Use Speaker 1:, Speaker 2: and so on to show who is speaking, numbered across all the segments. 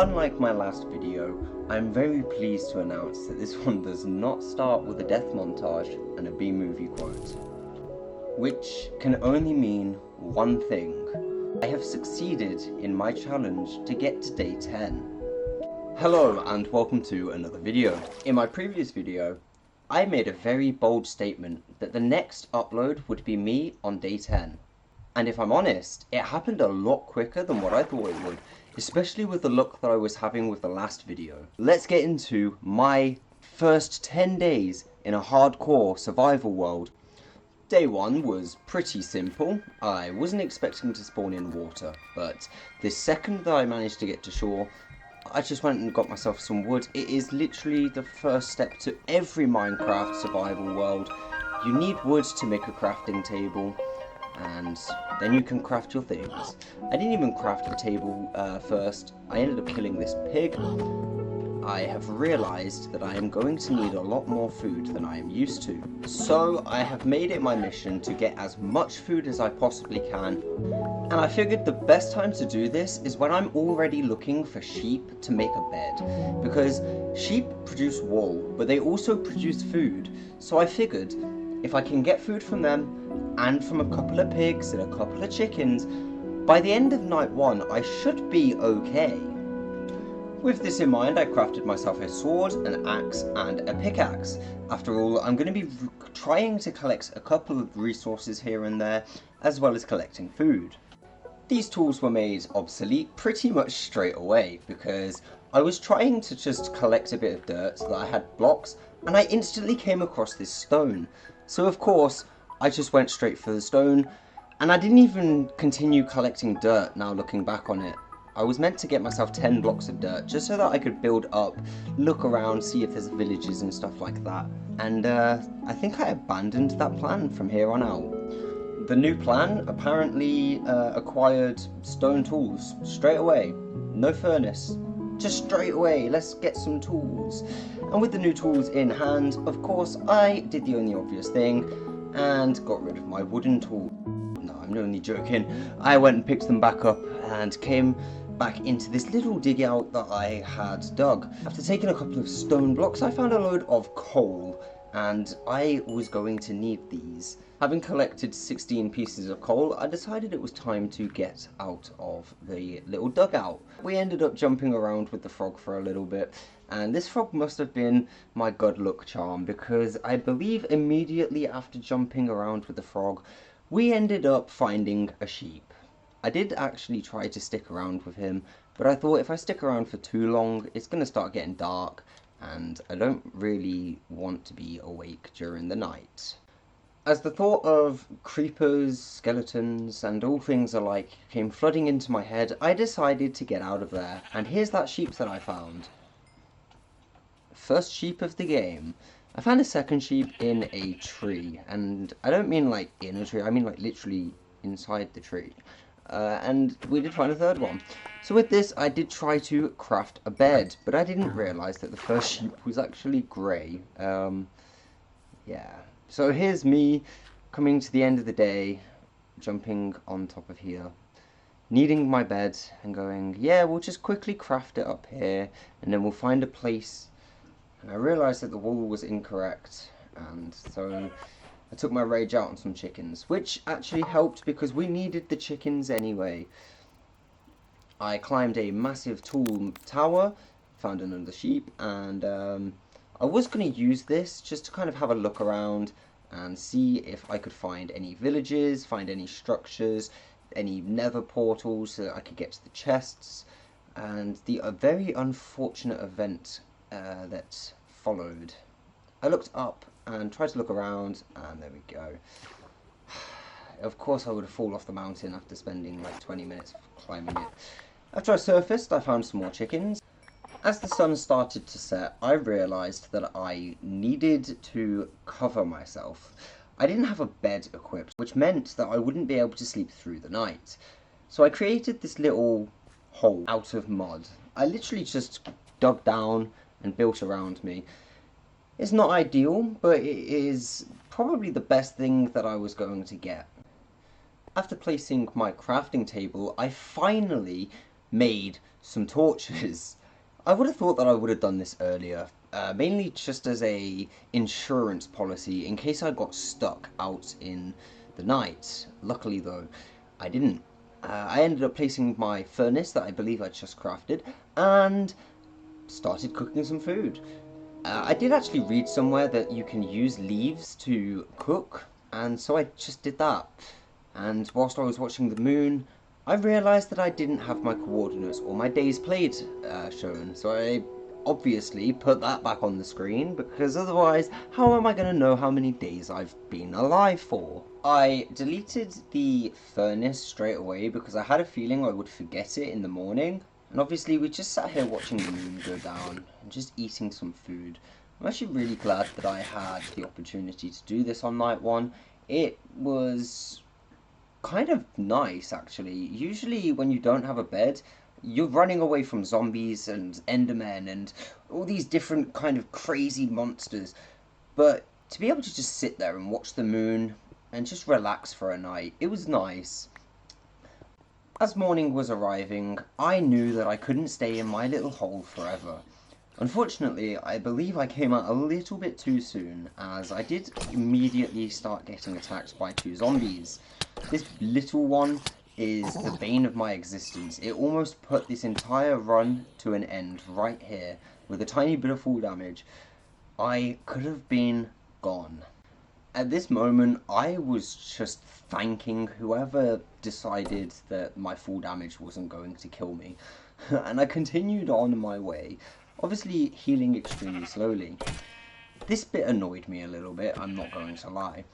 Speaker 1: Unlike my last video, I'm very pleased to announce that this one does not start with a death montage and a B-movie quote. Which can only mean one thing. I have succeeded in my challenge to get to day 10. Hello and welcome to another video. In my previous video, I made a very bold statement that the next upload would be me on day 10. And if I'm honest, it happened a lot quicker than what I thought it would, especially with the luck that I was having with the last video. Let's get into my first 10 days in a hardcore survival world. Day 1 was pretty simple. I wasn't expecting to spawn in water, but the second that I managed to get to shore, I just went and got myself some wood. It is literally the first step to every Minecraft survival world. You need wood to make a crafting table, and then you can craft your things. I didn't even craft a table first. I ended up killing this pig. I have realized that I am going to need a lot more food than I am used to. So I have made it my mission to get as much food as I possibly can. And I figured the best time to do this is when I'm already looking for sheep to make a bed. Because sheep produce wool, but they also produce food. So I figured if I can get food from them, and from a couple of pigs and a couple of chickens, by the end of night 1 I should be okay. With this in mind, I crafted myself a sword, an axe and a pickaxe. After all, I'm going to be trying to collect a couple of resources here and there, as well as collecting food. These tools were made obsolete pretty much straight away, because I was trying to just collect a bit of dirt so that I had blocks, and I instantly came across this stone. So of course, I just went straight for the stone, and I didn't even continue collecting dirt now looking back on it. I was meant to get myself 10 blocks of dirt, just so that I could build up, look around, see if there's villages and stuff like that. And I think I abandoned that plan from here on out. The new plan apparently acquired stone tools straight away. No furnace. Just straight away, let's get some tools. And with the new tools in hand, of course, I did the only obvious thing and got rid of my wooden tool. No, I'm only joking. I went and picked them back up and came back into this little dig out that I had dug. After taking a couple of stone blocks, I found a load of coal, and I was going to need these. Having collected 16 pieces of coal, I decided it was time to get out of the little dugout. We ended up jumping around with the frog for a little bit, and this frog must have been my good luck charm, because I believe immediately after jumping around with the frog, we ended up finding a sheep. I did actually try to stick around with him, but I thought if I stick around for too long, it's going to start getting dark, and I don't really want to be awake during the night. As the thought of creepers, skeletons, and all things alike came flooding into my head, I decided to get out of there, and here's that sheep that I found. First sheep of the game. I found a second sheep in a tree, and I don't mean like in a tree, I mean like literally inside the tree. And we did find a third one. So with this, I did try to craft a bed, but I didn't realise that the first sheep was actually grey. Yeah. So here's me coming to the end of the day, jumping on top of here, needing my bed, and going, yeah, we'll just quickly craft it up here, and then we'll find a place. And I realised that the wool was incorrect, and so I took my rage out on some chickens, which actually helped because we needed the chickens anyway. I climbed a massive tall tower, found another sheep, and I was going to use this just to kind of have a look around and see if I could find any villages, find any structures, any nether portals so that I could get to the chests, and the very unfortunate event that followed. I looked up and tried to look around, and there we go. Of course I would have fallen off the mountain after spending like 20 minutes climbing it. After I surfaced, I found some more chickens. As the sun started to set, I realised that I needed to cover myself. I didn't have a bed equipped, which meant that I wouldn't be able to sleep through the night. So I created this little hole out of mud. I literally just dug down and built around me. It's not ideal, but it is probably the best thing that I was going to get. After placing my crafting table, I finally made some torches. I would have thought that I would have done this earlier, mainly just as a insurance policy in case I got stuck out in the night. Luckily though, I didn't. I ended up placing my furnace that I believe I just crafted and started cooking some food. I did actually read somewhere that you can use leaves to cook, and so I just did that. And whilst I was watching the moon, I realised that I didn't have my coordinates or my days played shown, so I obviously put that back on the screen, because otherwise, how am I going to know how many days I've been alive for? I deleted the furnace straight away because I had a feeling I would forget it in the morning. And obviously we just sat here watching the moon go down and just eating some food. I'm actually really glad that I had the opportunity to do this on night one. It was kind of nice actually. Usually when you don't have a bed, you're running away from zombies and endermen and all these different kind of crazy monsters. But to be able to just sit there and watch the moon and just relax for a night, it was nice. As morning was arriving, I knew that I couldn't stay in my little hole forever. Unfortunately, I believe I came out a little bit too soon, as I did immediately start getting attacked by 2 zombies. This little one is the bane of my existence. It almost put this entire run to an end right here, with a tiny bit of full damage. I could have been gone. At this moment, I was just thanking whoever decided that my full damage wasn't going to kill me. And I continued on my way, obviously healing extremely slowly. This bit annoyed me a little bit, I'm not going to lie.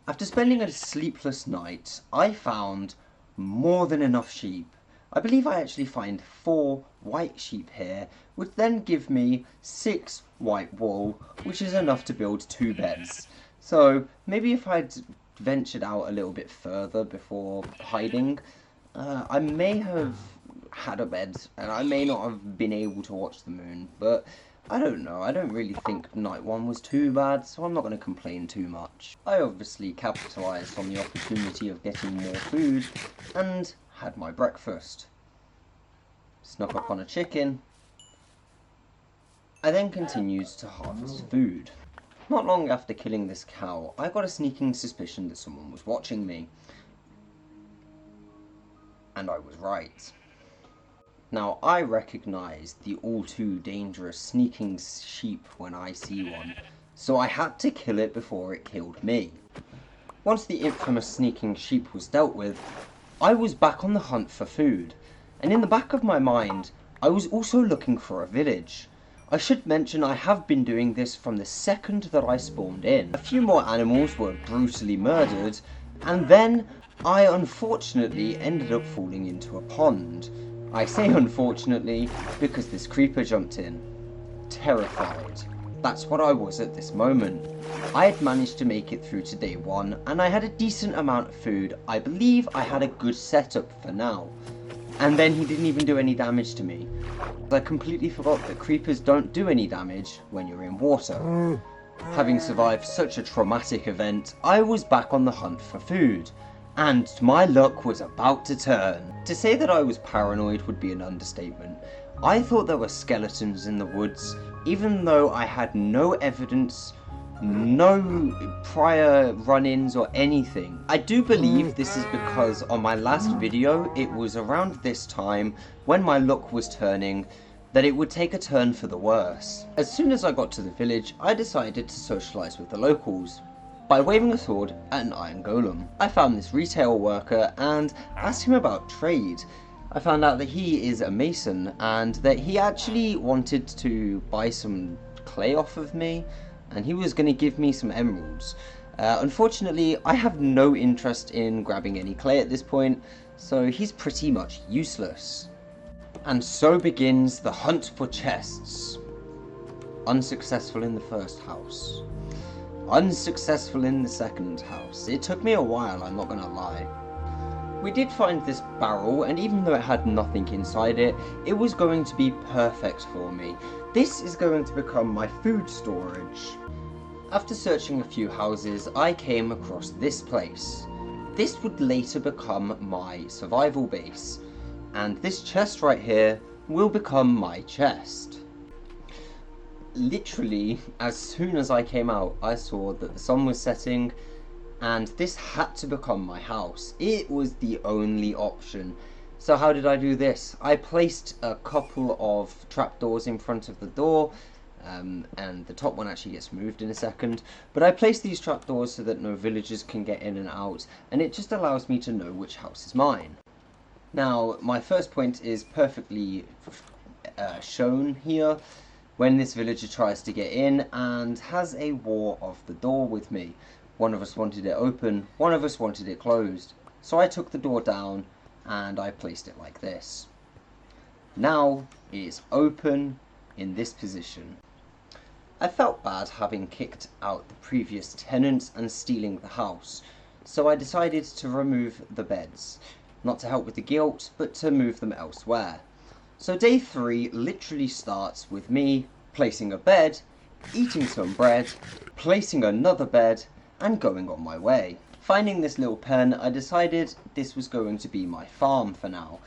Speaker 1: After spending a sleepless night, I found more than enough sheep. I believe I actually find 4 white sheep here, which then give me 6 white wool, which is enough to build 2 beds. So maybe if I'd ventured out a little bit further before hiding, I may have had a bed and I may not have been able to watch the moon, but I don't know. I don't really think night one was too bad, so I'm not going to complain too much. I obviously capitalised on the opportunity of getting more food and had my breakfast. Snuck up on a chicken. I then continued to harvest food. Not long after killing this cow, I got a sneaking suspicion that someone was watching me. And I was right. Now, I recognise the all too dangerous sneaking sheep when I see one, so I had to kill it before it killed me. Once the infamous sneaking sheep was dealt with, I was back on the hunt for food, and in the back of my mind, I was also looking for a village. I should mention I have been doing this from the second that I spawned in. A few more animals were brutally murdered, and then I unfortunately ended up falling into a pond. I say unfortunately because this creeper jumped in. Terrified. That's what I was at this moment. I had managed to make it through to day 1, and I had a decent amount of food. I believe I had a good setup for now. And then he didn't even do any damage to me. I completely forgot that creepers don't do any damage when you're in water. Having survived such a traumatic event, I was back on the hunt for food, and my luck was about to turn. To say that I was paranoid would be an understatement. I thought there were skeletons in the woods, even though I had no evidence, no prior run-ins or anything. I do believe this is because on my last video, it was around this time, when my luck was turning, that it would take a turn for the worse. As soon as I got to the village, I decided to socialise with the locals by waving a sword at an iron golem. I found this retail worker and asked him about trade. I found out that he is a mason and that he actually wanted to buy some clay off of me, and he was going to give me some emeralds. Unfortunately, I have no interest in grabbing any clay at this point, so he's pretty much useless. And so begins the hunt for chests. Unsuccessful in the first house. Unsuccessful in the second house. It took me a while, I'm not gonna lie. We did find this barrel, and even though it had nothing inside it, it was going to be perfect for me. This is going to become my food storage. After searching a few houses, I came across this place. This would later become my survival base. And this chest right here will become my chest. Literally, as soon as I came out, I saw that the sun was setting, and this had to become my house. It was the only option. So how did I do this? I placed a couple of trapdoors in front of the door, and the top one actually gets moved in a second. But I placed these trapdoors so that no villagers can get in and out, and it just allows me to know which house is mine. Now, my first point is perfectly shown here. When this villager tries to get in and has a war of the door with me. One of us wanted it open, one of us wanted it closed. So I took the door down and I placed it like this. Now it's open in this position. I felt bad having kicked out the previous tenants and stealing the house, so I decided to remove the beds. Not to help with the guilt, but to move them elsewhere. So day 3 literally starts with me placing a bed, eating some bread, placing another bed, and going on my way. Finding this little pen, I decided this was going to be my farm for now.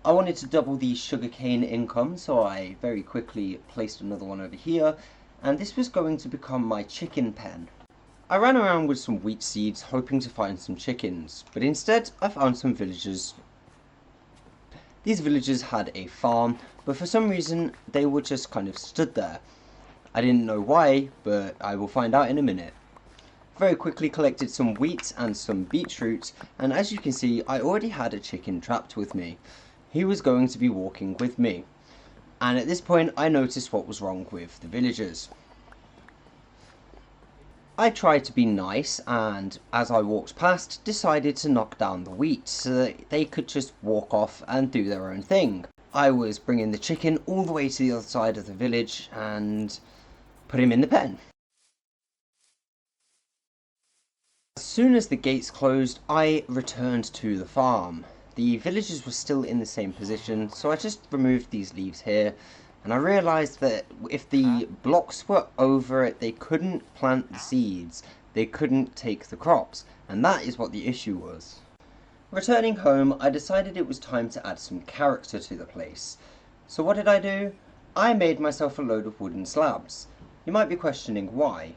Speaker 1: I wanted to double the sugarcane income, so I very quickly placed another one over here, and this was going to become my chicken pen. I ran around with some wheat seeds hoping to find some chickens, but instead I found some villagers. These villagers had a farm, but for some reason they were just kind of stood there. I didn't know why, but I will find out in a minute. Very quickly collected some wheat and some beetroot, and as you can see I already had a chicken trapped with me. He was going to be walking with me, and at this point I noticed what was wrong with the villagers. I tried to be nice, and as I walked past, decided to knock down the wheat so that they could just walk off and do their own thing. I was bringing the chicken all the way to the other side of the village and put him in the pen. As soon as the gates closed, I returned to the farm. The villagers were still in the same position, so I just removed these leaves here. And I realised that if the blocks were over it, they couldn't plant the seeds, they couldn't take the crops, and that is what the issue was. Returning home, I decided it was time to add some character to the place. So what did I do? I made myself a load of wooden slabs. You might be questioning why.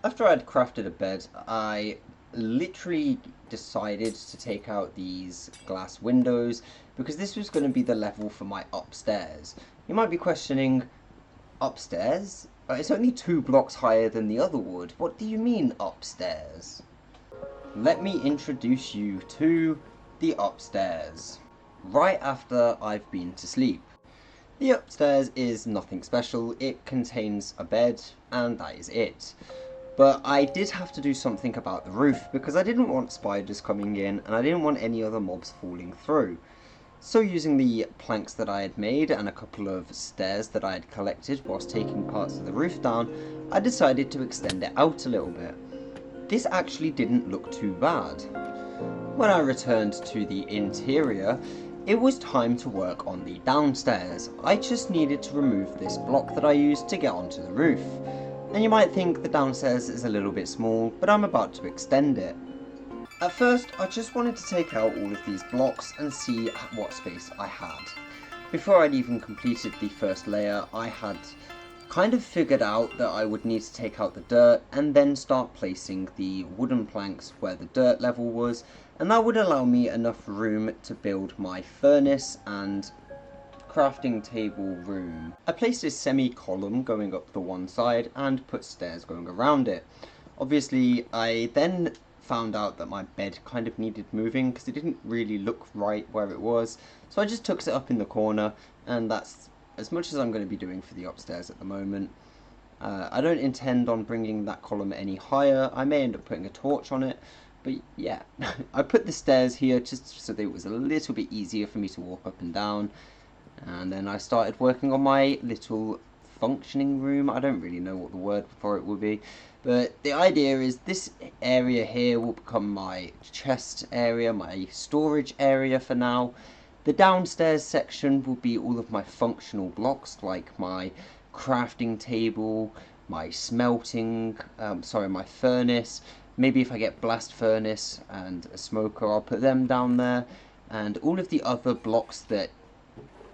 Speaker 1: After I'd crafted a bed, I literally decided to take out these glass windows because this was going to be the level for my upstairs. You might be questioning, upstairs? It's only 2 blocks higher than the other wood. What do you mean upstairs? Let me introduce you to the upstairs, right after I've been to sleep. The upstairs is nothing special. It contains a bed and that is it. But I did have to do something about the roof because I didn't want spiders coming in and I didn't want any other mobs falling through. So using the planks that I had made and a couple of stairs that I had collected whilst taking parts of the roof down, I decided to extend it out a little bit. This actually didn't look too bad. When I returned to the interior, it was time to work on the downstairs. I just needed to remove this block that I used to get onto the roof. And you might think the downstairs is a little bit small, but I'm about to extend it. At first, I just wanted to take out all of these blocks and see what space I had. Before I'd even completed the first layer, I had kind of figured out that I would need to take out the dirt and then start placing the wooden planks where the dirt level was, and that would allow me enough room to build my furnace and crafting table room. I placed a semi-column going up the one side and put stairs going around it. Obviously, I then found out that my bed kind of needed moving because it didn't really look right where it was, so I just took it up in the corner, and that's as much as I'm going to be doing for the upstairs at the moment. I don't intend on bringing that column any higher. I may end up putting a torch on it, but yeah. I put the stairs here just so that it was a little bit easier for me to walk up and down, and then I started working on my little functioning room. I don't really know what the word for it would be, but the idea is this area here will become my chest area, my storage area for now. The downstairs section will be all of my functional blocks, like my crafting table, my smelting, my furnace. Maybe if I get blast furnace and a smoker, I'll put them down there. and all of the other blocks that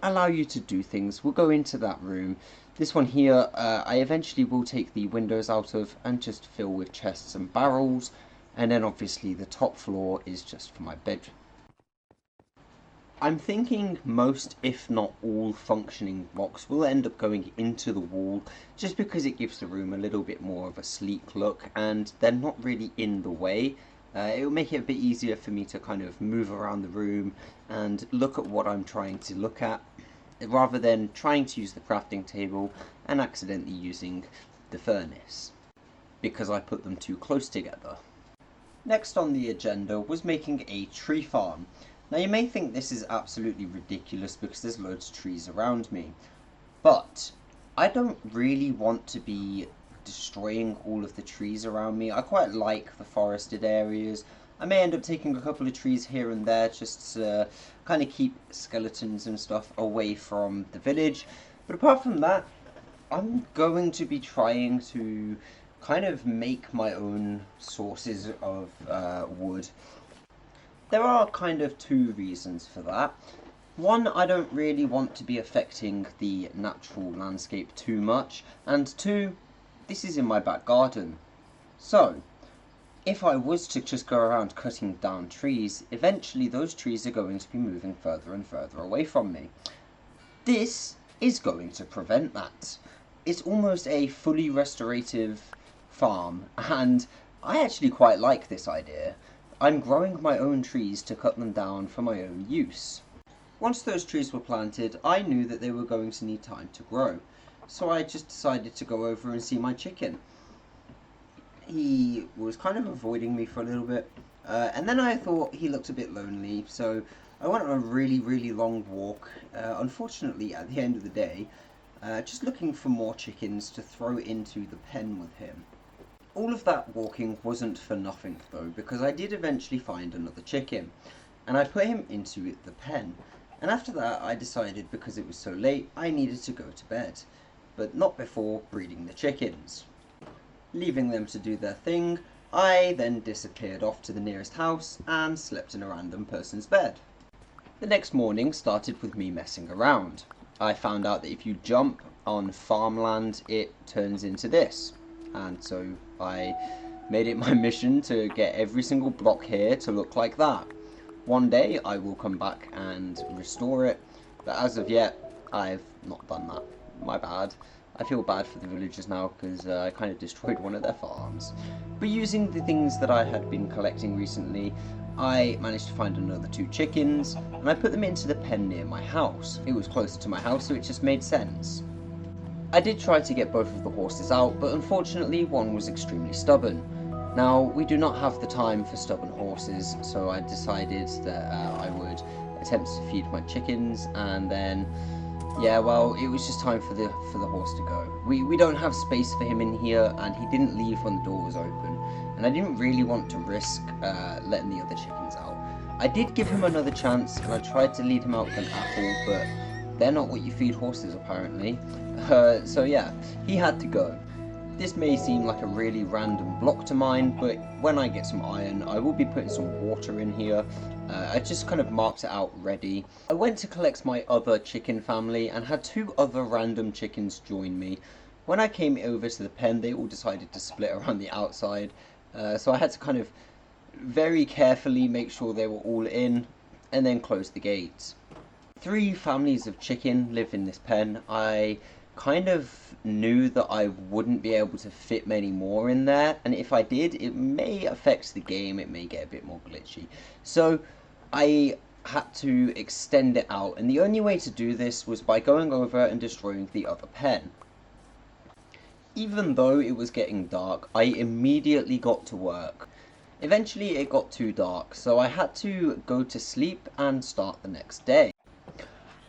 Speaker 1: allow you to do things will go into that room. This one here, I eventually will take the windows out of and just fill with chests and barrels, and then obviously the top floor is just for my bedroom. I'm thinking most, if not all, functioning blocks will end up going into the wall, just because it gives the room a little bit more of a sleek look, and they're not really in the way. It will make it a bit easier for me to kind of move around the room and look at what I'm trying to look at, rather than trying to use the crafting table and accidentally using the furnace, because I put them too close together. Next on the agenda was making a tree farm. Now you may think this is absolutely ridiculous because there's loads of trees around me, but I don't really want to be destroying all of the trees around me. I quite like the forested areas. I may end up taking a couple of trees here and there just to kind of keep skeletons and stuff away from the village, but apart from that, I'm going to be trying to kind of make my own sources of wood. There are kind of two reasons for that. One, I don't really want to be affecting the natural landscape too much, and two, this is in my back garden. So, if I was to just go around cutting down trees, eventually those trees are going to be moving further and further away from me. This is going to prevent that. It's almost a fully restorative farm, and I actually quite like this idea. I'm growing my own trees to cut them down for my own use. Once those trees were planted, I knew that they were going to need time to grow, so I just decided to go over and see my chicken. He was kind of avoiding me for a little bit, and then I thought he looked a bit lonely, so I went on a really long walk, unfortunately at the end of the day, just looking for more chickens to throw into the pen with him. All of that walking wasn't for nothing though, because I did eventually find another chicken, and I put him into the pen, and after that I decided, because it was so late, I needed to go to bed, but not before breeding the chickens. Leaving them to do their thing, I then disappeared off to the nearest house and slept in a random person's bed. The next morning started with me messing around. I found out that if you jump on farmland, it turns into this. And so I made it my mission to get every single block here to look like that. One day I will come back and restore it, but as of yet I've not done that. My bad. I feel bad for the villagers now because I kind of destroyed one of their farms. But using the things that I had been collecting recently, I managed to find another 2 chickens, and I put them into the pen near my house. It was closer to my house, so it just made sense. I did try to get both of the horses out, but unfortunately one was extremely stubborn. Now, we do not have the time for stubborn horses, so I decided that I would attempt to feed my chickens, and then, yeah, well, it was just time for the horse to go. We don't have space for him in here, and he didn't leave when the door was open, and I didn't really want to risk letting the other chickens out. I did give him another chance, and I tried to lead him out with an apple, but they're not what you feed horses, apparently. So yeah, he had to go. This may seem like a really random block to mine, but when I get some iron, I will be putting some water in here. I just kind of marked it out ready. I went to collect my other chicken family and had 2 other random chickens join me. When I came over to the pen, they all decided to split around the outside, so I had to kind of very carefully make sure they were all in, and then close the gates. 3 families of chicken live in this pen. I kind of knew that I wouldn't be able to fit many more in there, and if I did, it may affect the game, it may get a bit more glitchy. So I had to extend it out, and the only way to do this was by going over and destroying the other pen. Even though it was getting dark, I immediately got to work. Eventually it got too dark, so I had to go to sleep and start the next day.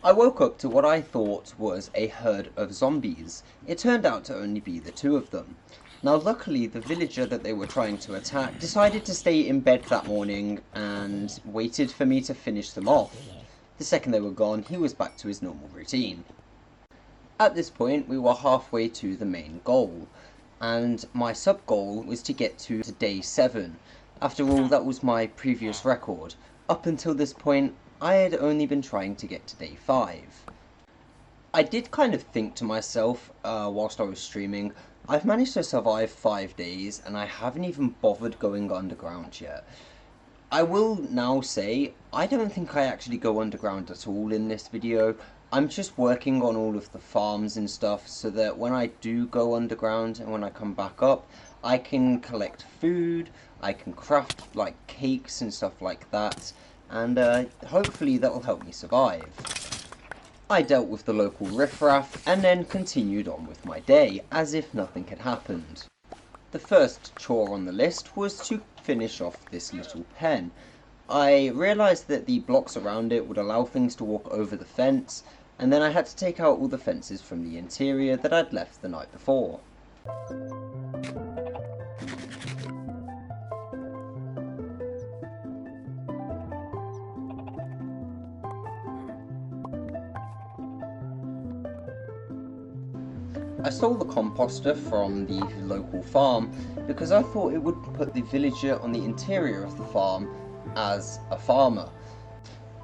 Speaker 1: I woke up to what I thought was a herd of zombies. It turned out to only be the 2 of them. Now luckily the villager that they were trying to attack decided to stay in bed that morning and waited for me to finish them off. The second they were gone, he was back to his normal routine. At this point we were halfway to the main goal, and my sub-goal was to get to day 7. After all, that was my previous record. Up until this point, I had only been trying to get to day 5. I did kind of think to myself, whilst I was streaming, I've managed to survive 5 days and I haven't even bothered going underground yet. I will now say, I don't think I actually go underground at all in this video. I'm just working on all of the farms and stuff so that when I do go underground and when I come back up, I can collect food, I can craft like cakes and stuff like that, and hopefully that will help me survive. I dealt with the local riffraff and then continued on with my day as if nothing had happened. The first chore on the list was to finish off this little pen. I realised that the blocks around it would allow things to walk over the fence, and then I had to take out all the fences from the interior that I'd left the night before. I stole the composter from the local farm because I thought it would put the villager on the interior of the farm as a farmer.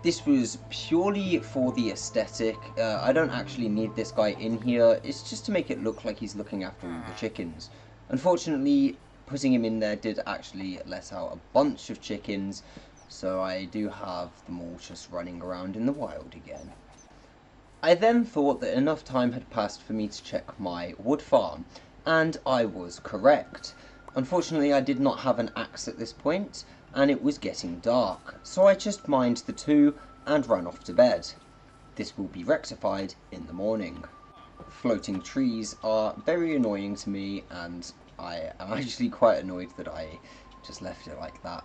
Speaker 1: This was purely for the aesthetic. I don't actually need this guy in here, it's just to make it look like he's looking after all the chickens. Unfortunately, putting him in there did actually let out a bunch of chickens, so I do have them all just running around in the wild again. I then thought that enough time had passed for me to check my wood farm, and I was correct. Unfortunately, I did not have an axe at this point, and it was getting dark, so I just mined the 2 and ran off to bed. This will be rectified in the morning. Floating trees are very annoying to me, and I am actually quite annoyed that I just left it like that.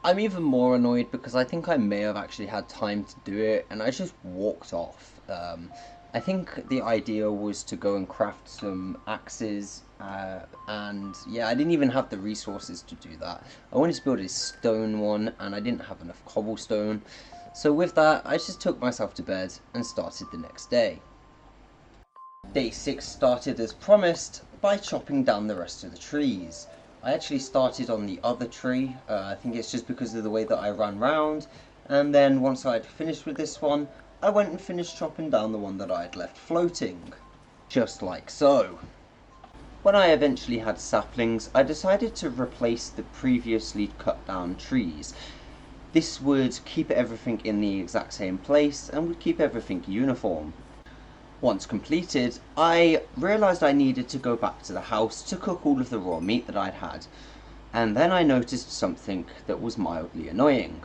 Speaker 1: I'm even more annoyed because I think I may have actually had time to do it and I just walked off. I think the idea was to go and craft some axes and yeah, I didn't even have the resources to do that. I wanted to build a stone one and I didn't have enough cobblestone. So with that, I just took myself to bed and started the next day. Day 6 started as promised by chopping down the rest of the trees. I actually started on the other tree, I think it's just because of the way that I ran round, and then once I had finished with this one, I went and finished chopping down the one that I had left floating. Just like so. When I eventually had saplings, I decided to replace the previously cut down trees. This would keep everything in the exact same place and would keep everything uniform. Once completed, I realised I needed to go back to the house to cook all of the raw meat that I'd had, and then I noticed something that was mildly annoying,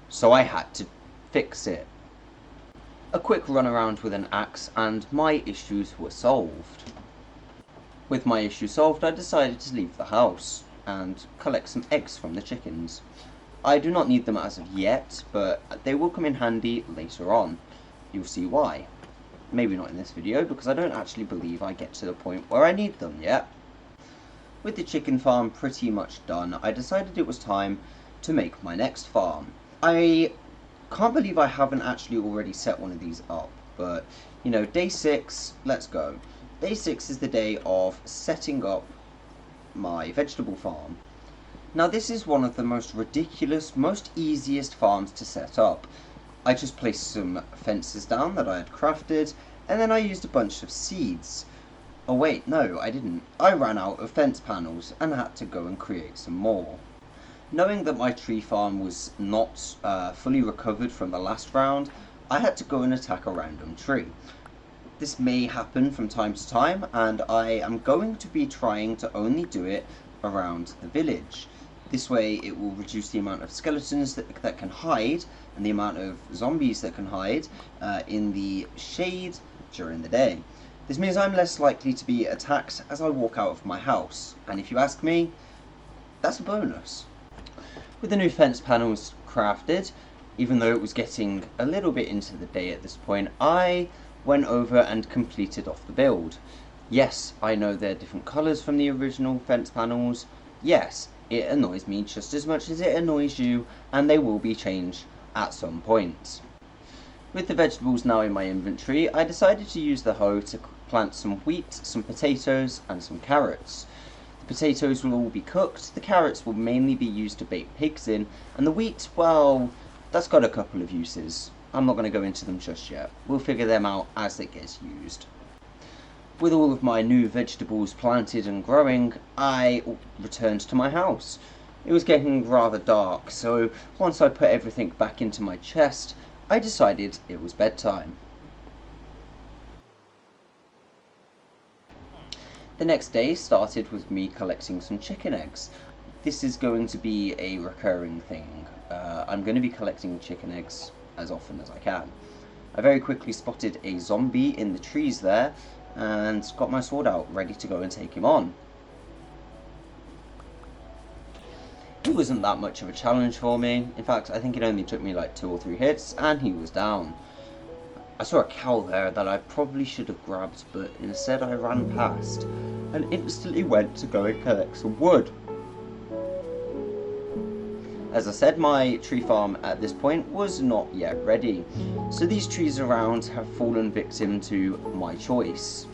Speaker 1: so I had to fix it. A quick run around with an axe and my issues were solved. With my issue solved, I decided to leave the house and collect some eggs from the chickens. I do not need them as of yet, but they will come in handy later on. You'll see why. Maybe not in this video, because I don't actually believe I get to the point where I need them yet. With the chicken farm pretty much done, I decided it was time to make my next farm. I can't believe I haven't actually already set one of these up, but, you know, day 6, let's go. Day 6 is the day of setting up my vegetable farm. Now this is one of the most ridiculous, most easiest farms to set up. I just placed some fences down that I had crafted, and then I used a bunch of seeds. Oh wait, no, I didn't. I ran out of fence panels and had to go and create some more. Knowing that my tree farm was not fully recovered from the last round, I had to go and attack a random tree. This may happen from time to time, and I am going to be trying to only do it around the village. This way it will reduce the amount of skeletons that can hide, and the amount of zombies that can hide in the shade during the day. This means I'm less likely to be attacked as I walk out of my house, and if you ask me, that's a bonus. With the new fence panels crafted, even though it was getting a little bit into the day at this point, I went over and completed off the build. Yes, I know they're different colours from the original fence panels. Yes, it annoys me just as much as it annoys you, and they will be changed at some point. With the vegetables now in my inventory, I decided to use the hoe to plant some wheat, some potatoes, and some carrots. The potatoes will all be cooked, the carrots will mainly be used to bait pigs in, and the wheat, well, that's got a couple of uses. I'm not going to go into them just yet. We'll figure them out as it gets used. With all of my new vegetables planted and growing, I returned to my house. It was getting rather dark, so once I put everything back into my chest, I decided it was bedtime. The next day started with me collecting some chicken eggs. This is going to be a recurring thing. I'm going to be collecting chicken eggs as often as I can. I very quickly spotted a zombie in the trees there and got my sword out ready to go and take him on. It wasn't that much of a challenge for me. In fact, I think it only took me like 2 or 3 hits and he was down. I saw a cow there that I probably should have grabbed, but instead I ran past and instantly went to go and collect some wood. As I said, my tree farm at this point was not yet ready, so these trees around have fallen victim to my choice.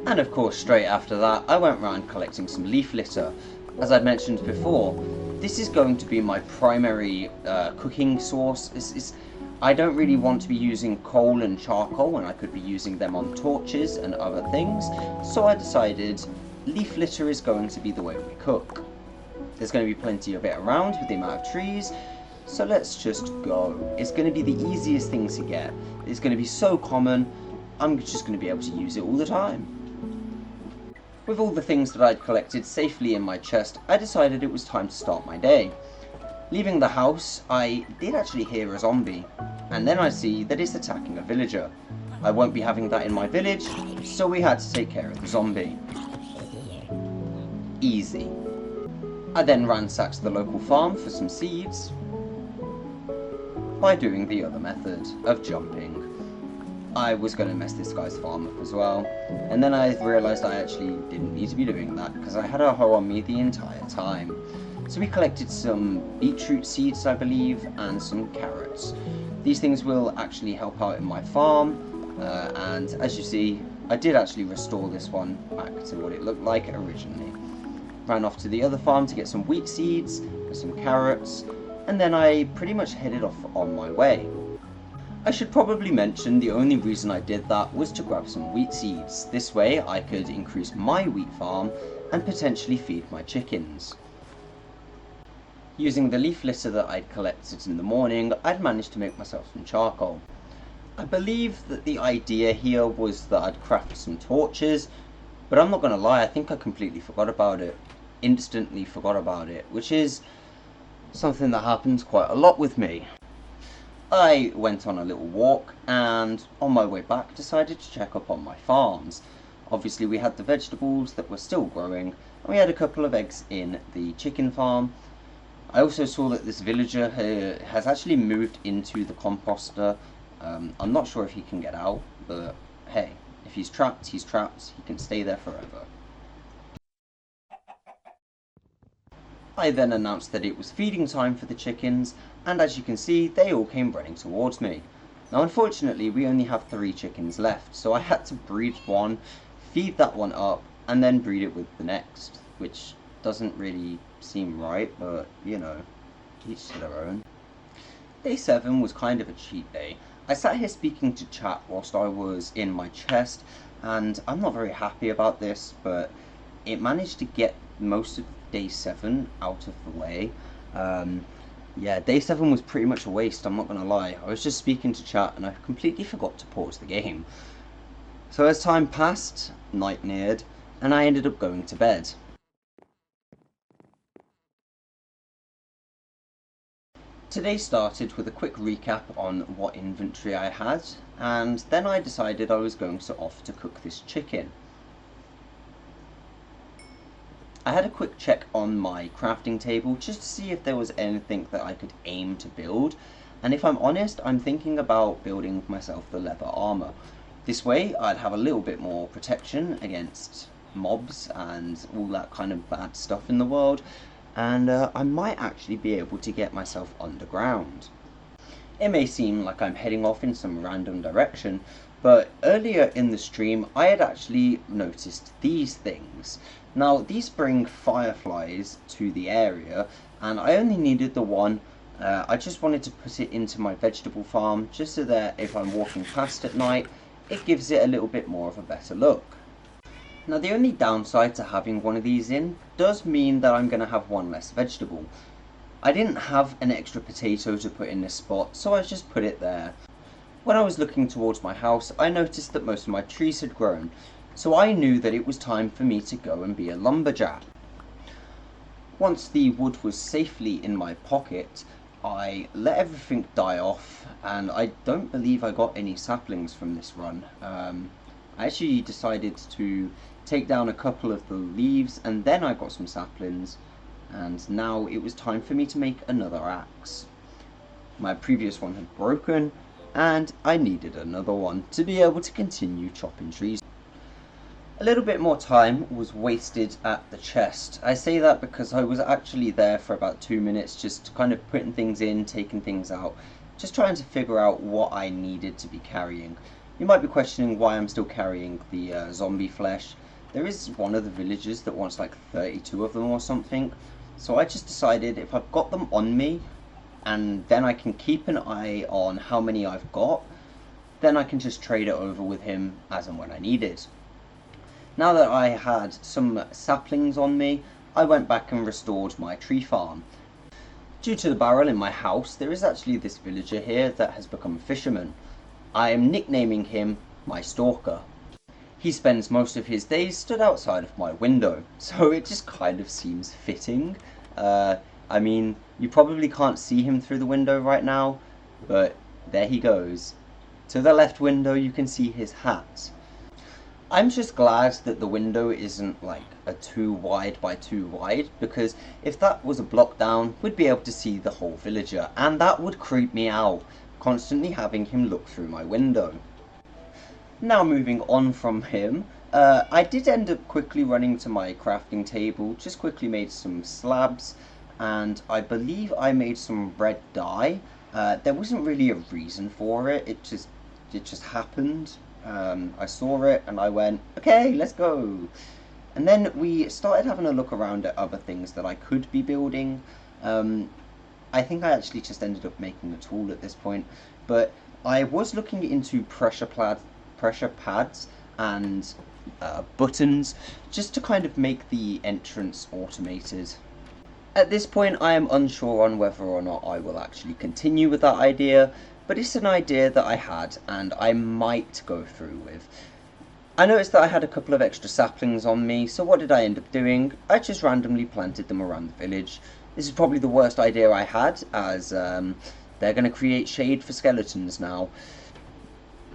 Speaker 1: And of course, straight after that, I went around collecting some leaf litter. As I mentioned before, this is going to be my primary cooking source. I don't really want to be using coal and charcoal when I could be using them on torches and other things, so I decided leaf litter is going to be the way we cook. There's going to be plenty of it around with the amount of trees, so let's just go. It's going to be the easiest thing to get. It's going to be so common, I'm just going to be able to use it all the time. With all the things that I'd collected safely in my chest, I decided it was time to start my day. Leaving the house, I did actually hear a zombie, and then I see that it's attacking a villager. I won't be having that in my village, so we had to take care of the zombie. Easy. I then ransacked the local farm for some seeds by doing the other method of jumping. I was going to mess this guy's farm up as well, and then I realised I actually didn't need to be doing that because I had a hoe on me the entire time. So we collected some beetroot seeds, I believe, and some carrots. These things will actually help out in my farm, and as you see, I did actually restore this one back to what it looked like originally. Ran off to the other farm to get some wheat seeds and some carrots, and then I pretty much headed off on my way. I should probably mention the only reason I did that was to grab some wheat seeds. This way I could increase my wheat farm and potentially feed my chickens. Using the leaf litter that I'd collected in the morning, I'd managed to make myself some charcoal. I believe that the idea here was that I'd craft some torches, but I'm not going to lie, I think I completely forgot about it. Instantly forgot about it, which is something that happens quite a lot with me. I went on a little walk and on my way back decided to check up on my farms. Obviously we had the vegetables that were still growing and we had a couple of eggs in the chicken farm. I also saw that this villager has actually moved into the composter. I'm not sure if he can get out, but hey, if he's trapped, he can stay there forever. I then announced that it was feeding time for the chickens, and as you can see, they all came running towards me. Now unfortunately, we only have 3 chickens left, so I had to breed one, feed that one up, and then breed it with the next, which doesn't really seem right, but you know, each to their own. Day 7 was kind of a cheat day. I sat here speaking to chat whilst I was in my chest, and I'm not very happy about this, but it managed to get most of day 7 out of the way. Yeah, day 7 was pretty much a waste, I'm not gonna lie. I was just speaking to chat and I completely forgot to pause the game. So as time passed, night neared, and I ended up going to bed. Today started with a quick recap on what inventory I had, and then I decided I was going off to cook this chicken. I had a quick check on my crafting table just to see if there was anything that I could aim to build, and if I'm honest, I'm thinking about building myself the leather armor. This way I'd have a little bit more protection against mobs and all that kind of bad stuff in the world, and I might actually be able to get myself underground. It may seem like I'm heading off in some random direction, but earlier in the stream I had actually noticed these things. Now these bring fireflies to the area, and I only needed the one, I just wanted to put it into my vegetable farm, just so that if I'm walking past at night, it gives it a little bit more of a better look. Now the only downside to having one of these in does mean that I'm going to have one less vegetable. I didn't have an extra potato to put in this spot, so I just put it there. When I was looking towards my house, I noticed that most of my trees had grown, so I knew that it was time for me to go and be a lumberjack. Once the wood was safely in my pocket, I let everything die off, and I don't believe I got any saplings from this run. I actually decided to take down a couple of the leaves, and then I got some saplings, and now it was time for me to make another axe. My previous one had broken, and I needed another one to be able to continue chopping trees. A little bit more time was wasted at the chest. I say that because I was actually there for about 2 minutes, just kind of putting things in, taking things out, just trying to figure out what I needed to be carrying. You might be questioning why I'm still carrying the zombie flesh. There is one of the villagers that wants like 32 of them or something, so I just decided if I've got them on me, and then I can keep an eye on how many I've got, then I can just trade it over with him as and when I need it. Now that I had some saplings on me, I went back and restored my tree farm. Due to the barrel in my house, there is actually this villager here that has become a fisherman. I am nicknaming him my stalker. He spends most of his days stood outside of my window, so it just kind of seems fitting. I mean, you probably can't see him through the window right now, but there he goes. To the left window you can see his hat. I'm just glad that the window isn't like a 2 wide by 2 wide, because if that was a block down, we'd be able to see the whole villager, and that would creep me out, constantly having him look through my window. Now moving on from him, I did end up quickly running to my crafting table, just quickly made some slabs, and I believe I made some red dye. There wasn't really a reason for it, it just happened. I saw it and I went, okay, let's go. And then we started having a look around at other things that I could be building. I think I actually just ended up making a tool at this point, but I was looking into pressure pads and buttons, just to kind of make the entrance automated. At this point I am unsure on whether or not I will actually continue with that idea, but it's an idea that I had and I might go through with. I noticed that I had a couple of extra saplings on me, so what did I end up doing? I just randomly planted them around the village. This is probably the worst idea I had, as they're going to create shade for skeletons now.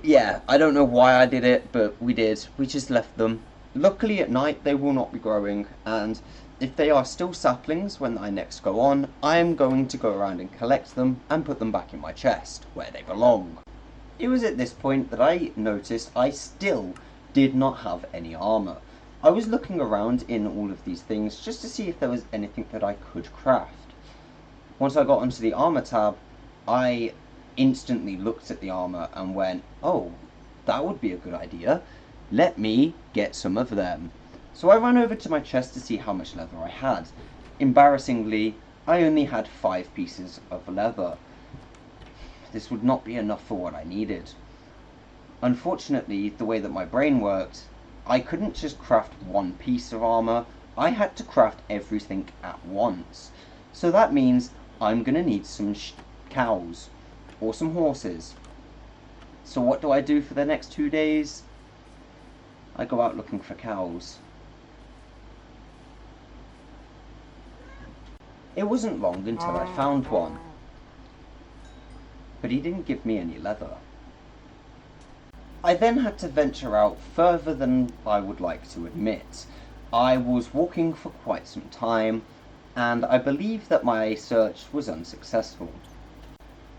Speaker 1: Yeah, I don't know why I did it, but we did. We just left them. Luckily at night they will not be growing, and if they are still saplings when I next go on, I am going to go around and collect them and put them back in my chest, where they belong. It was at this point that I noticed I still did not have any armour. I was looking around in all of these things just to see if there was anything that I could craft. Once I got onto the armour tab, I instantly looked at the armour and went, oh, that would be a good idea. Let me get some of them. So I ran over to my chest to see how much leather I had. Embarrassingly, I only had 5 pieces of leather. This would not be enough for what I needed. Unfortunately, the way that my brain worked, I couldn't just craft one piece of armor. I had to craft everything at once. So that means I'm gonna need some cows or some horses. So what do I do for the next 2 days? I go out looking for cows. It wasn't long until I found one, but he didn't give me any leather. I then had to venture out further than I would like to admit. I was walking for quite some time, and I believe that my search was unsuccessful.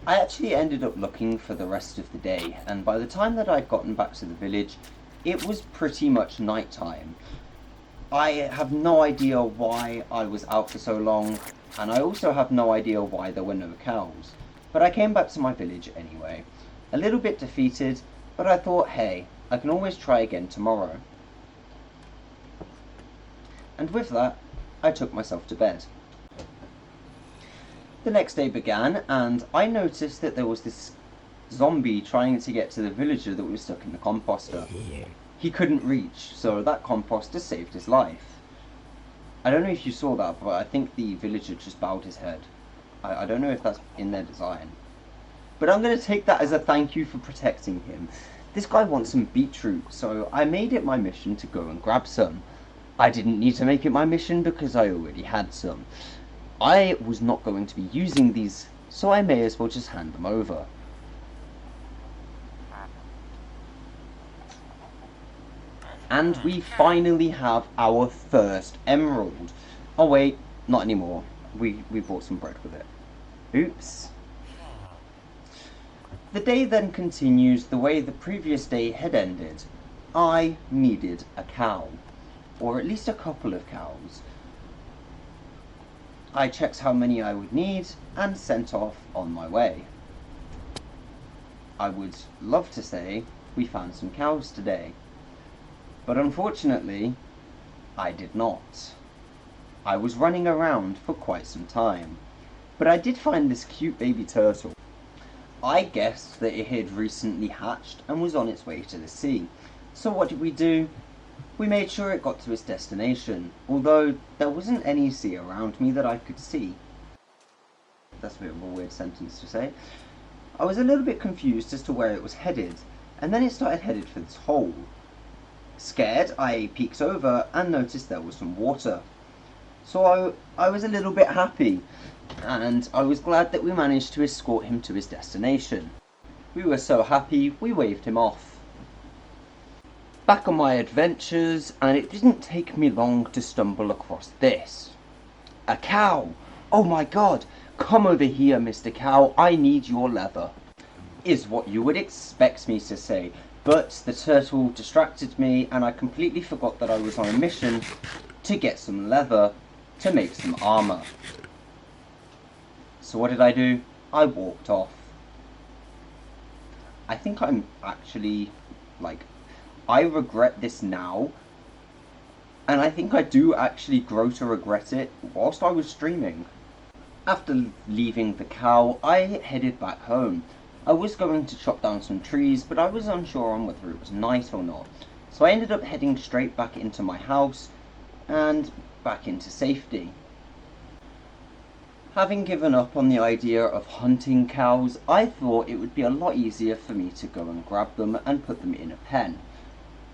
Speaker 1: I actually ended up looking for the rest of the day, and by the time that I'd gotten back to the village, it was pretty much night time. I have no idea why I was out for so long, and I also have no idea why there were no cows. But I came back to my village anyway, a little bit defeated, but I thought, hey, I can always try again tomorrow. And with that, I took myself to bed. The next day began, and I noticed that there was this zombie trying to get to the villager that was stuck in the composter. He couldn't reach, so that composter saved his life. I don't know if you saw that, but I think the villager just bowed his head. I don't know if that's in their design. But I'm going to take that as a thank you for protecting him. This guy wants some beetroot, so I made it my mission to go and grab some. I didn't need to make it my mission because I already had some. I was not going to be using these, so I may as well just hand them over. And we finally have our first emerald. Oh wait, not anymore. We bought some bread with it. Oops. The day then continues the way the previous day had ended. I needed a cow, or at least a couple of cows. I checked how many I would need and sent off on my way. I would love to say we found some cows today, but unfortunately I did not. I was running around for quite some time, but I did find this cute baby turtle. I guessed that it had recently hatched and was on its way to the sea. So what did we do? We made sure it got to its destination, although there wasn't any sea around me that I could see. That's a bit of a weird sentence to say. I was a little bit confused as to where it was headed, and then it started headed for this hole. Scared, I peeked over and noticed there was some water. So I was a little bit happy, and I was glad that we managed to escort him to his destination. We were so happy, we waved him off. Back on my adventures, and it didn't take me long to stumble across this. A cow! Oh my god! Come over here, Mr. Cow, I need your leather. Is what you would expect me to say, but the turtle distracted me and I completely forgot that I was on a mission to get some leather to make some armor. So what did I do? I walked off. I think I'm actually, I regret this now, and I think I do actually grow to regret it whilst I was streaming. After leaving the cow, I headed back home. I was going to chop down some trees, but I was unsure on whether it was night or not, so I ended up heading straight back into my house and back into safety. Having given up on the idea of hunting cows, I thought it would be a lot easier for me to go and grab them and put them in a pen.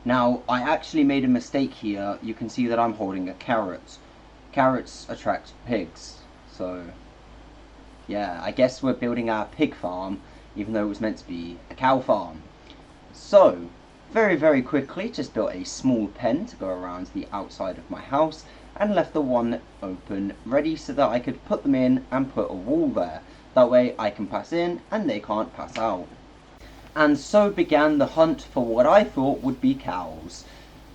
Speaker 1: Now, I actually made a mistake here. You can see that I'm holding a carrot. Carrots attract pigs, so yeah, I guess we're building our pig farm, even though it was meant to be a cow farm. So, very quickly, just built a small pen to go around the outside of my house, and left the one open, ready so that I could put them in and put a wall there. That way I can pass in and they can't pass out. And so began the hunt for what I thought would be cows.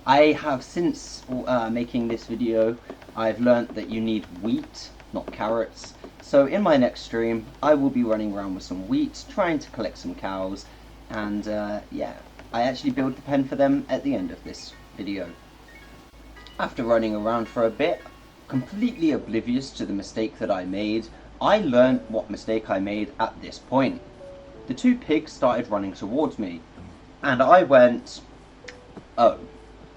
Speaker 1: I have since making this video, I've learnt that you need wheat, not carrots. So in my next stream, I will be running around with some wheat, trying to collect some cows, and yeah, I actually built the pen for them at the end of this video. After running around for a bit, completely oblivious to the mistake that I made, I learnt what mistake I made at this point. The two pigs started running towards me, and I went, oh,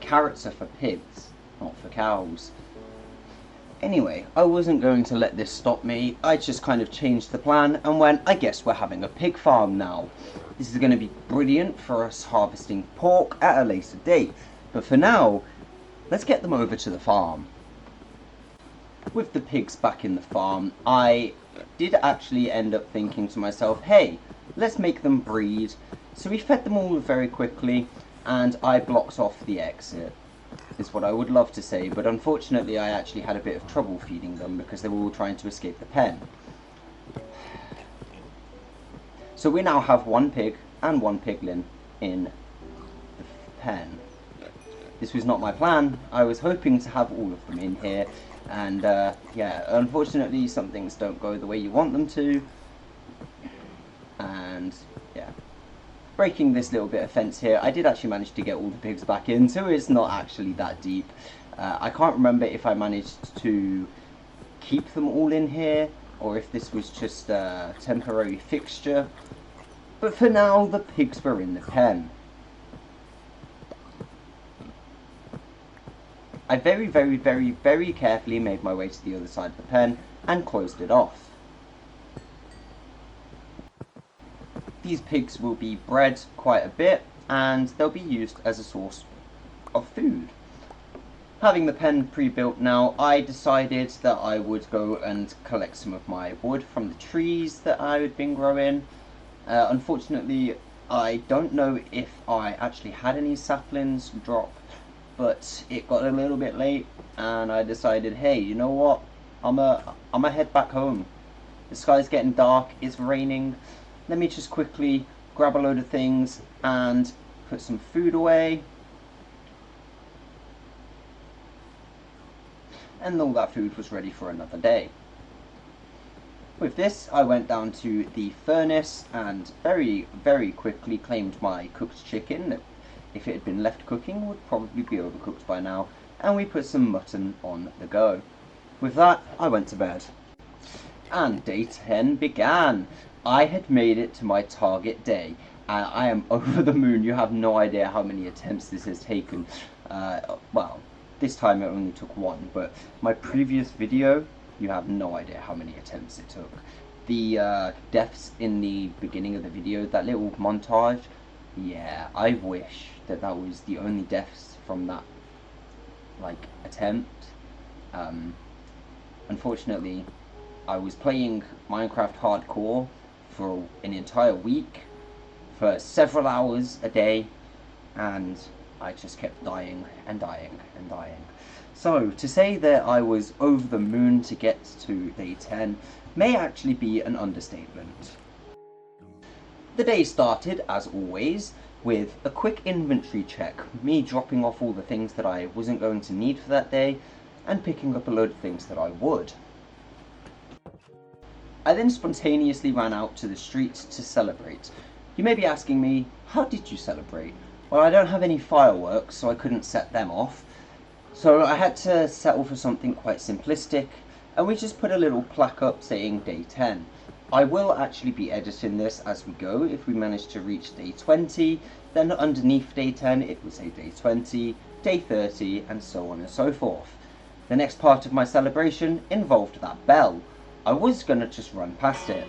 Speaker 1: carrots are for pigs, not for cows. Anyway, I wasn't going to let this stop me. I just kind of changed the plan and went, I guess we're having a pig farm now. This is going to be brilliant for us harvesting pork at a later date, but for now, let's get them over to the farm. With the pigs back in the farm, I did actually end up thinking to myself, hey, let's make them breed. So we fed them all very quickly, and I blocked off the exit, is what I would love to say, but unfortunately I actually had a bit of trouble feeding them because they were all trying to escape the pen. So we now have one pig and one piglin in the pen. This was not my plan. I was hoping to have all of them in here, and yeah, unfortunately some things don't go the way you want them to, and yeah. Breaking this little bit of fence here, I did actually manage to get all the pigs back in, so it's not actually that deep. I can't remember if I managed to keep them all in here, or if this was just a temporary fixture. But for now, the pigs were in the pen. I very carefully made my way to the other side of the pen and closed it off. These pigs will be bred quite a bit, and they'll be used as a source of food. Having the pen pre-built now, I decided that I would go and collect some of my wood from the trees that I had been growing. Unfortunately, I don't know if I actually had any saplings drop, but it got a little bit late, and I decided, hey, you know what? I'm a head back home. The sky's getting dark, it's raining. Let me just quickly grab a load of things and put some food away. And all that food was ready for another day. With this, I went down to the furnace and very quickly claimed my cooked chicken that, if it had been left cooking, would probably be overcooked by now, and we put some mutton on the go. With that, I went to bed. And day 10 began. I had made it to my target day, and I am over the moon. You have no idea how many attempts this has taken. Well, this time it only took one, but my previous video, you have no idea how many attempts it took. The deaths in the beginning of the video, that little montage, yeah, I wish that that was the only deaths from that, like, attempt. Unfortunately, I was playing Minecraft Hardcore for an entire week, for several hours a day, and I just kept dying and dying and dying. So, to say that I was over the moon to get to day 10 may actually be an understatement. The day started, as always, with a quick inventory check, me dropping off all the things that I wasn't going to need for that day, and picking up a load of things that I would. I then spontaneously ran out to the streets to celebrate. You may be asking me, how did you celebrate? Well, I don't have any fireworks, so I couldn't set them off. So I had to settle for something quite simplistic, and we just put a little plaque up saying day 10. I will actually be editing this as we go. If we manage to reach day 20, then underneath day 10 it will say day 20, day 30, and so on and so forth. The next part of my celebration involved that bell. I was gonna just run past it,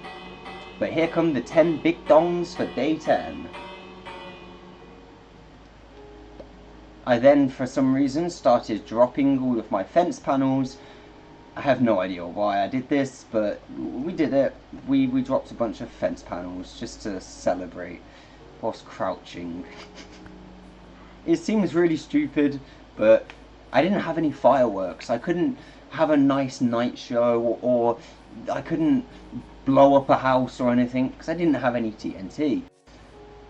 Speaker 1: but here come the 10 big dongs for day 10. I then, for some reason, started dropping all of my fence panels. I have no idea why I did this, but we did it. We dropped a bunch of fence panels just to celebrate whilst crouching. It seems really stupid, but I didn't have any fireworks. I couldn't have a nice night show, or I couldn't blow up a house or anything, because I didn't have any TNT.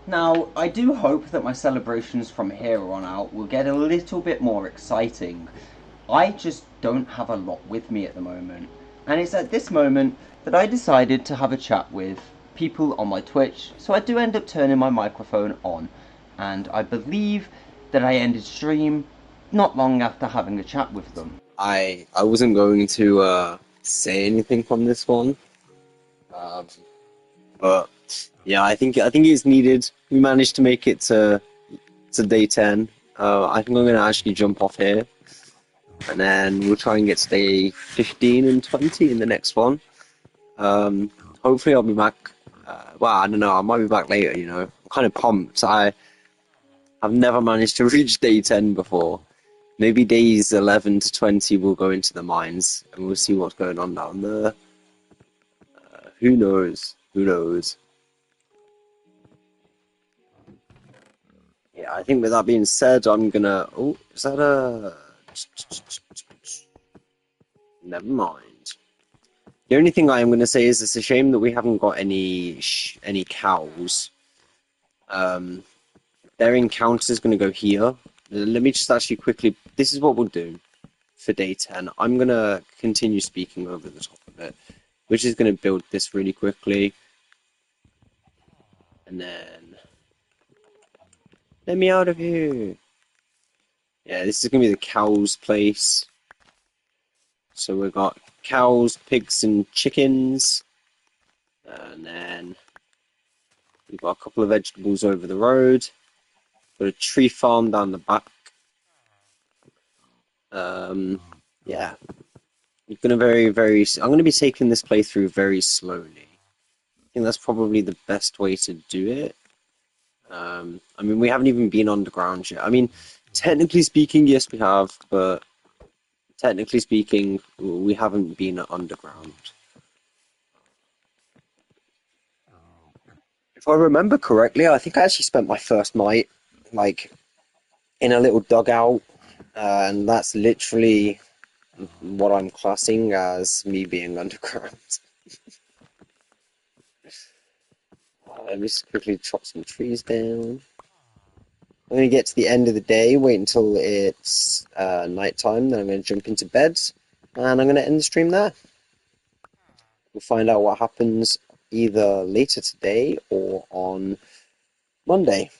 Speaker 1: Now, I do hope that my celebrations from here on out will get a little bit more exciting. I just don't have a lot with me at the moment, and it's at this moment that I decided to have a chat with people on my Twitch, so I do end up turning my microphone on, and I believe that I ended stream not long after having a chat with them.
Speaker 2: I wasn't going to say anything from this one, um, but yeah, I think it's needed. We managed to make it to day 10. I think I'm gonna actually jump off here, and then we'll try and get to day 15 and 20 in the next one. Hopefully I'll be back. Well, I don't know. I might be back later. I'm kind of pumped. I've never managed to reach day 10 before. Maybe days 11 to 20 we'll go into the mines and we'll see what's going on down there. Who knows? Who knows? Yeah, I think with that being said, I'm gonna. Oh, is that a? Never mind. The only thing I am gonna say is it's a shame that we haven't got any cows. Um, their encounter is gonna go here. Let me just actually quickly. This is what we'll do for day 10. I'm gonna continue speaking over the top of it, which is gonna build this really quickly, and then let me out of here. Yeah, this is gonna be the cow's place. So we've got cows, pigs, and chickens. And then we've got a couple of vegetables over the road. Got a tree farm down the back. Yeah. I'm gonna be taking this playthrough very slowly. I think that's probably the best way to do it. I mean, we haven't even been underground yet. I mean, technically speaking, yes, we have, but technically speaking, we haven't been underground. If I remember correctly, I think I actually spent my first night, like, in a little dugout, and that's literally what I'm classing as me being underground. Let me just quickly chop some trees down. I'm going to get to the end of the day, wait until it's nighttime, then I'm going to jump into bed, and I'm going to end the stream there. We'll find out what happens either later today or on Monday.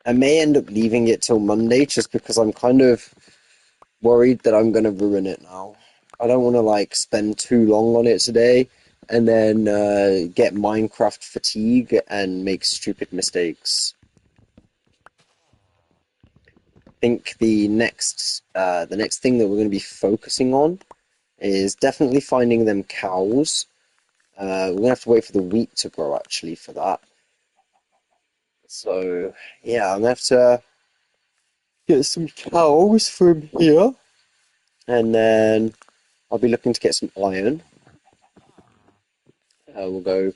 Speaker 2: I may end up leaving it till Monday just because I'm kind of worried that I'm going to ruin it now. I don't want to like spend too long on it today and then get Minecraft fatigue and make stupid mistakes. I think the next thing that we're going to be focusing on is definitely finding them cows. We're going to have to wait for the wheat to grow actually for that. So yeah, I'm going to have to get some cows from here and then I'll be looking to get some iron. We'll go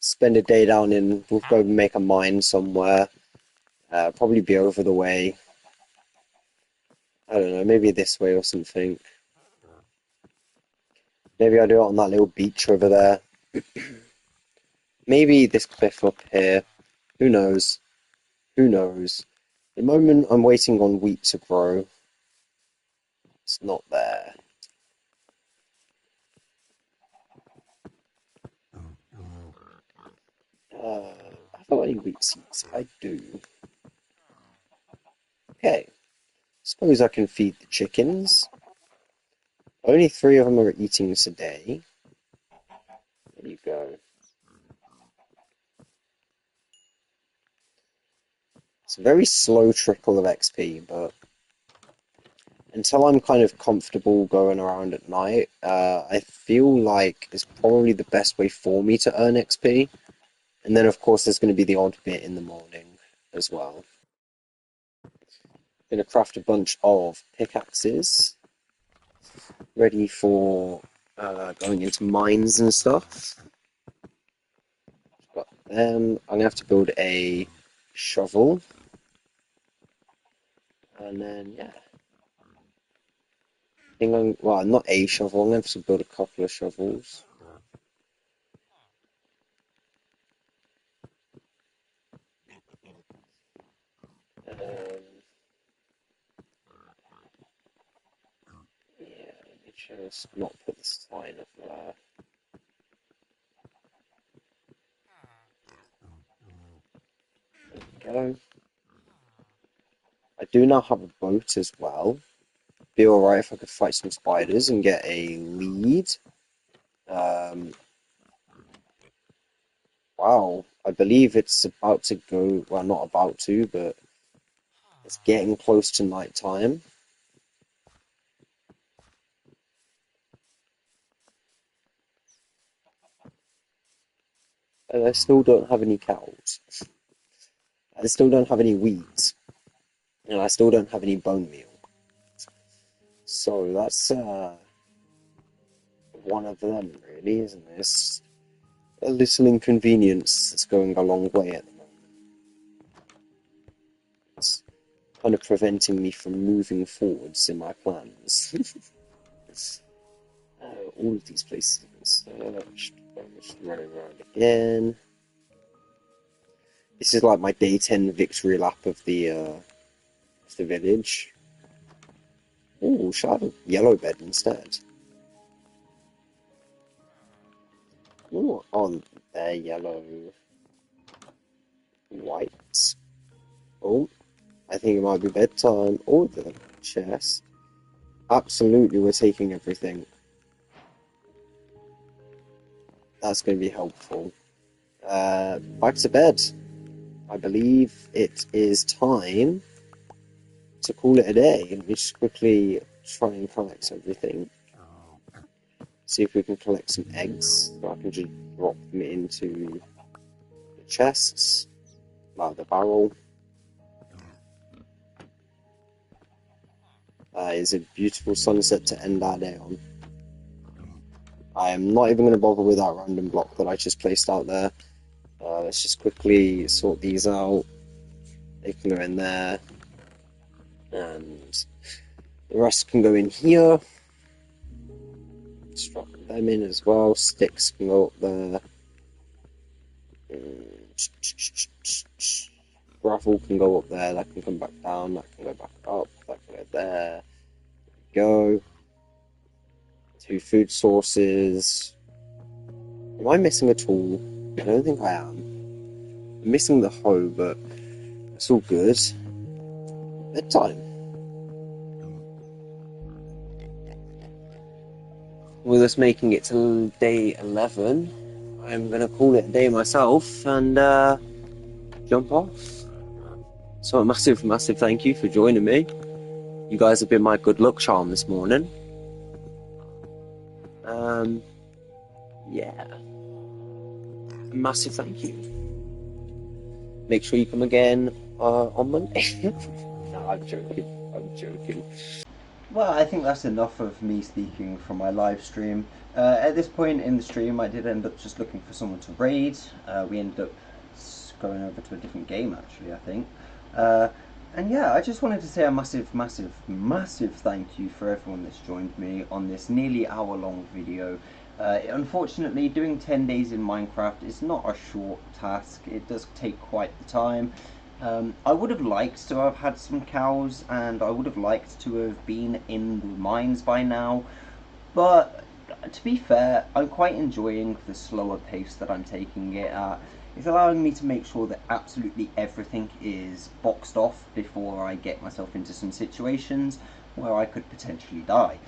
Speaker 2: spend a day we'll go make a mine somewhere. Probably be over the way. I don't know, maybe this way or something. Maybe I'll do it on that little beach over there. Maybe this cliff up here. Who knows? Who knows? The moment I'm waiting on wheat to grow, it's not there. Have I got any wheat seeds? I do. Okay. Suppose I can feed the chickens. Only 3 of them are eating today. There you go. It's a very slow trickle of XP, but until I'm kind of comfortable going around at night, I feel like it's probably the best way for me to earn XP. And then, of course, there's going to be the odd bit in the morning as well. Going to craft a bunch of pickaxes, ready for going into mines and stuff. Got them. I'm going to have to build a shovel. And then, yeah. Well, not a shovel, I'm going to have to build a couple of shovels. Yeah, let me just not put the sign up there. There we go. I do now have a boat as well. Be alright if I could fight some spiders and get a lead. Wow, I believe it's about to go, well, not about to, but it's getting close to night time. And I still don't have any cows. I still don't have any wheat. And I still don't have any bone meal. So that's one of them, really, isn't it? It's a little inconvenience that's going a long way at the moment. It's kind of preventing me from moving forwards in my plans. All of these places have been searched. I'm just running around again. This is like my day 10 victory lap of the village. Oh, should I have a yellow bed instead? Oh, on there, yellow, white. Oh, I think it might be bedtime. Oh, the chest. Absolutely, we're taking everything. That's going to be helpful. Back to bed. I believe it is time to call it a day. Let me just quickly try and collect everything. See if we can collect some eggs. So I can just drop them into the chests, like the barrel. Is a beautiful sunset to end our day on. I am not even going to bother with that random block that I just placed out there. Let's just quickly sort these out. They can go in there. And the rest can go in here. Let's drop them in as well. Sticks can go up there. Gravel can go up there. That can come back down. That can go back up. That can go there. Go. 2 food sources. Am I missing a tool? I don't think I am. I'm missing the hoe, but it's all good. Bedtime. With us making it to day 11, I'm going to call it a day myself and jump off. So a massive, massive thank you for joining me. You guys have been my good luck charm this morning. Yeah. Massive thank you. Make sure you come again on Monday. No, I'm joking. I'm joking.
Speaker 1: Well, I think that's enough of me speaking from my live stream. At this point in the stream, I did end up just looking for someone to raid. We ended up going over to a different game, actually, I think. And yeah, I just wanted to say a massive, massive, massive thank you for everyone that's joined me on this nearly hour-long video. Unfortunately, doing 10 days in Minecraft is not a short task. It does take quite the time. I would have liked to have had some cows, and I would have liked to have been in the mines by now, but to be fair, I'm quite enjoying the slower pace that I'm taking it at. It's allowing me to make sure that absolutely everything is boxed off before I get myself into some situations where I could potentially die.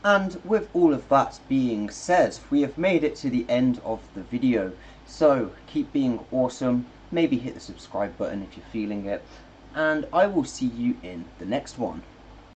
Speaker 1: And with all of that being said, we have made it to the end of the video. So keep being awesome, maybe hit the subscribe button if you're feeling it, and I will see you in the next one.